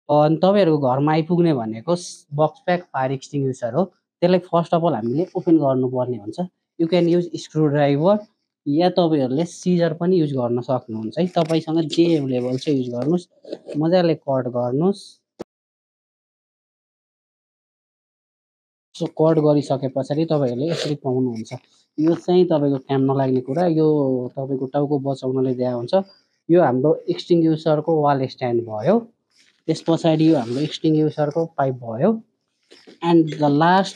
अनि तपाईँहरूको घरमा आइपुग्ने भनेको बक्स प्याक फायर एक्सटिङ्ग्युसर हो। त्यसलाई फर्स्ट अफ अल हामीले ओपन गर्नुपर्ने हुन्छ। You can use screw driver या तपाईँहरूले सिजर पनि युज गर्न सक्नुहुन्छ है। तपाईँसँग जे एभाइलेबल छ युज गर्नुहोस्। मजाले कट गर्नुहोस्। सो कट गरिसके पछाडि तपाईँहरूले यसरी पाउनुहुन्छ। यो चाहिँ तपाईँको काम नलाग्ने कुरा, यो तपाईँको टाउको बचाउनले दिएको हुन्छ। यो हाम्रो एक्सटिङ्ग्युसरको वाल स्ट्यान्ड भयो। त्यस पछाडि यो हाम्रो एक्सटिङ्ग्युसरको पाइप भयो। एन्ड द लास्ट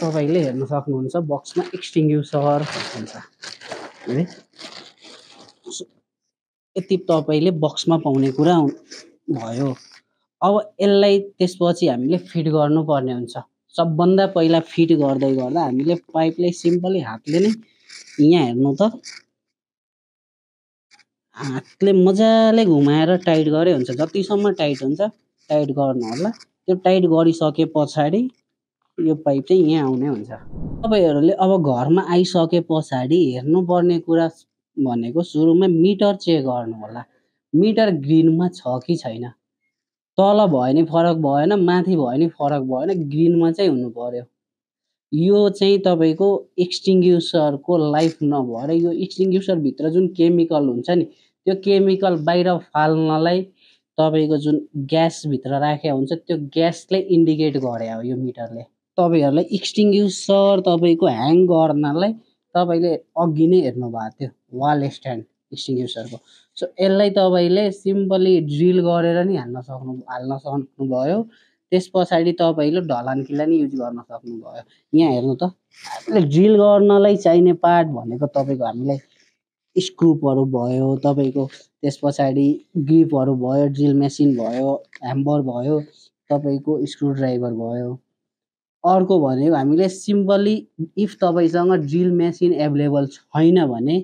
तपाईँले हेर्न सक्नुहुन्छ बक्समा एक्सटिङ्ग्युसर हुन्छ है। यति तपाईँले बक्समा पाउने कुरा भयो। अब यसलाई त्यसपछि हामीले फिट गर्नुपर्ने हुन्छ। सबभन्दा पहिला फिट गर्दा हामीले पाइपलाई सिम्पली हातले नै यहाँ हेर्नु त हातले मजाले घुमाएर टाइट गरे हुन्छ। जतिसम्म टाइट हुन्छ टाइट गर्नु होला। त्यो टाइट गरिसके पछाडि यो पाइप चाहिँ यहाँ आउने हुन्छ। तपाईँहरूले अब घरमा आइसके पछाडि हेर्नुपर्ने कुरा भनेको सुरुमा मिटर चेक गर्नु होला। मिटर ग्रिनमा छ कि छैन। तल भयो नि फरक भएन, माथि भयो नि फरक भएन, ग्रिनमा चाहिँ हुनु पर्यो। यो चाहिँ तपाईँको एक्सटिङ्ग्युसरको लाइफ नभएर यो एक्सटिङ्ग्युसरभित्र जुन केमिकल हुन्छ नि त्यो केमिकल बाहिर फाल्नलाई तपाईँको जुन ग्यासभित्र राखेको हुन्छ त्यो ग्यासले इन्डिकेट गरे हो यो मिटरले। तपाईँहरूलाई एक्सटिङ्ग्युसर तपाईँको ह्याङ गर्नलाई तपाईँले अघि नै हेर्नु भएको थियो वाल स्ट्यान्ड एक्सटिङ्ग्युसरको। सो यसलाई तपाईँले सिम्पली ड्रिल गरेर नि हाल्न सक्नुभयो। त्यस पछाडि तपाईँले ढलान किल्ला नि युज गर्न सक्नुभयो। यहाँ हेर्नु त हामीले ड्रिल गर्नलाई चाहिने पार्ट भनेको तपाईँको हामीलाई स्क्रुपहरू भयो, तपाईँको त्यस पछाडि ग्रिपहरू भयो, ड्रिल मेसिन भयो, ह्याम्बर भयो, तपाईँको स्क्रु ड्राइभर भयो। अर्को भनेको हामीले सिम्पली इफ तपाईँसँग ड्रिल मेसिन एभाइलेबल छैन भने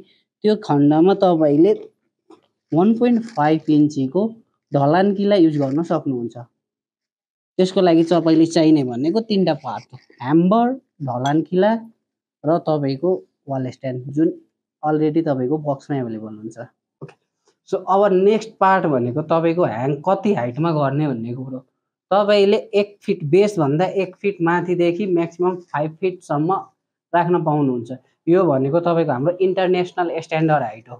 त्यो खण्डमा तपाईँले 1.5 इन्चीको ढलान किल्ला युज गर्न सक्नुहुन्छ। त्यसको लागि तपाईँले चाहिने भनेको 3टा पार्ट हो, ह्याम्बर, ढलान किल्ला र तपाईँको वाल स्ट्यान्ड जुन अलरेडी तपाईँको बक्समा एभाइलेबल हुन्छ। ओके, सो अब नेक्स्ट पार्ट भनेको तपाईँको ह्याङ कति हाइटमा गर्ने भन्ने कुरो। तपाईँले 1 फिट बेसभन्दा 1 फिट माथिदेखि म्याक्सिमम 5 फिटसम्म राख्न पाउनुहुन्छ। यो भनेको तपाईँको हाम्रो इन्टरनेसनल स्ट्यान्डर्ड हाइट हो।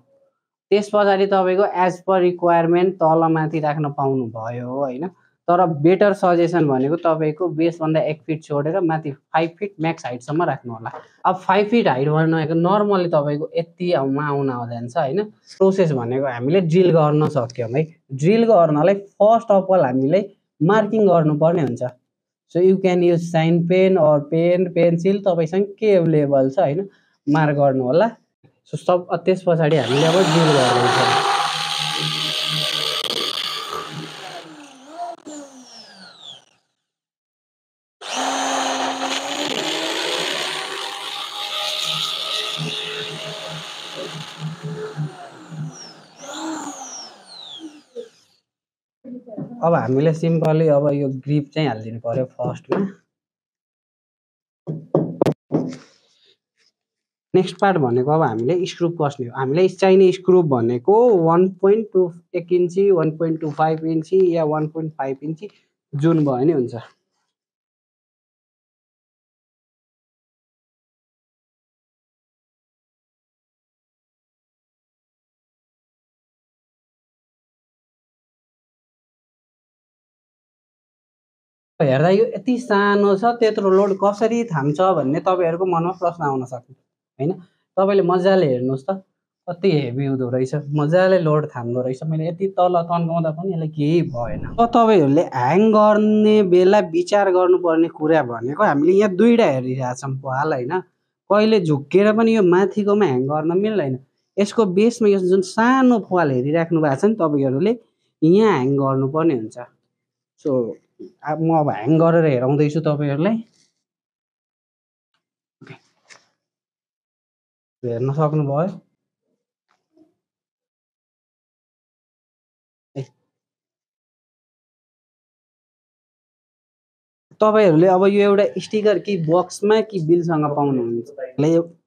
त्यस पछाडि तपाईँको एज पर रिक्वायरमेन्ट तलमाथि राख्न पाउनुभयो होइन। तर बेटर सजेसन भनेको तपाईँको बेसभन्दा 1 फिट छोडेर माथि 5 फिट म्याक्स हाइटसम्म राख्नु होला। अब 5 फिट हाइट भनेको नर्मली तपाईँको यति आउन जान्छ होइन। प्रोसेस भनेको हामीले ड्रिल गर्न सक्यौँ है। ड्रिल गर्नलाई फर्स्ट अफ अल हामीले मार्किङ गर्नुपर्ने हुन्छ। So you can use sign pen or pen, pencil, तपाईँसँग के एभाइलेबल छ होइन, मार्क गर्नु होला। सो त्यस पछाडि हामीले अब ड्रिल गर्दैछौँ। अब हामीले सिम्पली अब यो ग्रिप चाहिँ हालिदिनु पर्यो फर्स्टमा। नेक्स्ट पार्ट भनेको अब हामीले स्क्रुप कस्ने हो। हामीलाई चाहिने स्क्रुप भनेको 1.1 इन्ची, 1.25 इन्ची या 1.5 इन्ची जुन भयो नि हुन्छ। हेर्दा यो यति सानो छ, त्यत्रो लोड कसरी थाम्छ भन्ने तपाईँहरूको मनमा प्रश्न आउन सक्छ होइन। तपाईँले मजाले हेर्नुहोस् त कति हेभी हुँदो रहेछ, मजाले लोड थाम्दो रहेछ। मैले यति तल तन्काउँदा पनि यसलाई केही भएन। अब तपाईँहरूले ह्याङ गर्ने बेला विचार गर्नुपर्ने कुरा भनेको हामीले यहाँ 2टा हेरिरहेछौँ पाल होइन। कहिले झुक्केर पनि यो माथिकोमा ह्याङ गर्न मिल्दैन। यसको बेसमा यो जुन सानो पाल हेरिराख्नु भएको छ नि तपाईँहरूले, यहाँ ह्याङ गर्नुपर्ने हुन्छ। सो अब म ह्याङ गरेर हेराउँदैछु तपाईँहरूलाई। हेर्न सक्नुभयो। तपाईँहरूले अब यो एउटा स्टिकर कि बक्समा कि बिलसँग पाउनुहुन्छ।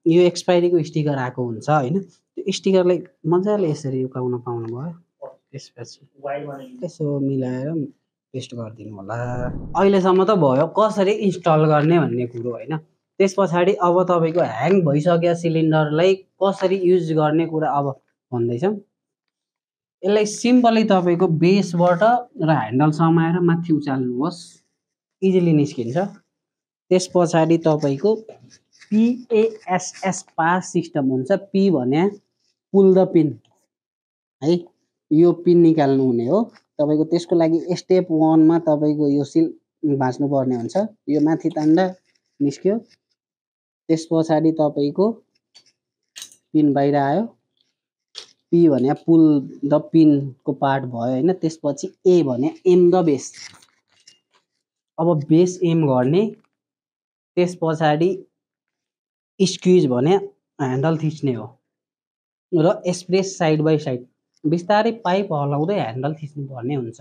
यो एक्सपाइरीको स्टिकर आएको हुन्छ होइन। त्यो स्टिकरलाई मजाले यसरी उकाउन पाउनुभयो। त्यसपछि यसो मिलाएर पेस्ट गरिदिनु होला। अहिलेसम्म त भयो कसरी इन्स्टल गर्ने भन्ने कुरो होइन। त्यस पछाडि अब तपाईँको ह्याङ भइसकेको सिलिन्डरलाई कसरी युज गर्ने कुरा अब भन्दैछौँ। यसलाई सिम्पली तपाईँको बेसबाट र ह्यान्डल समाएर माथि उचाल्नुहोस्, इजिली निस्किन्छ। त्यस पछाडि तपाईँको PASS पास सिस्टम हुन्छ। पी भने पुल द पिन है, यो पिन निकाल्नु हुने हो तपाईँको। त्यसको लागि स्टेप 1 मा तपाईँको यो सिल भाँच्नु पर्ने हुन्छ। यो माथि तान्दा निस्क्यो। त्यस पछाडि तपाईँको पिन बाहिर आयो। पी भने पुल द पिनको पार्ट भयो होइन। त्यसपछि ए भने एम द बेस। अब बेस एम गर्ने। त्यस पछाडि स्क्विज भने ह्यान्डल थिच्ने हो र एक्सप्रेस साइड बाई साइड बिस्तारै पाइप हलाउँदै ह्यान्डल थिच्नु पर्ने हुन्छ।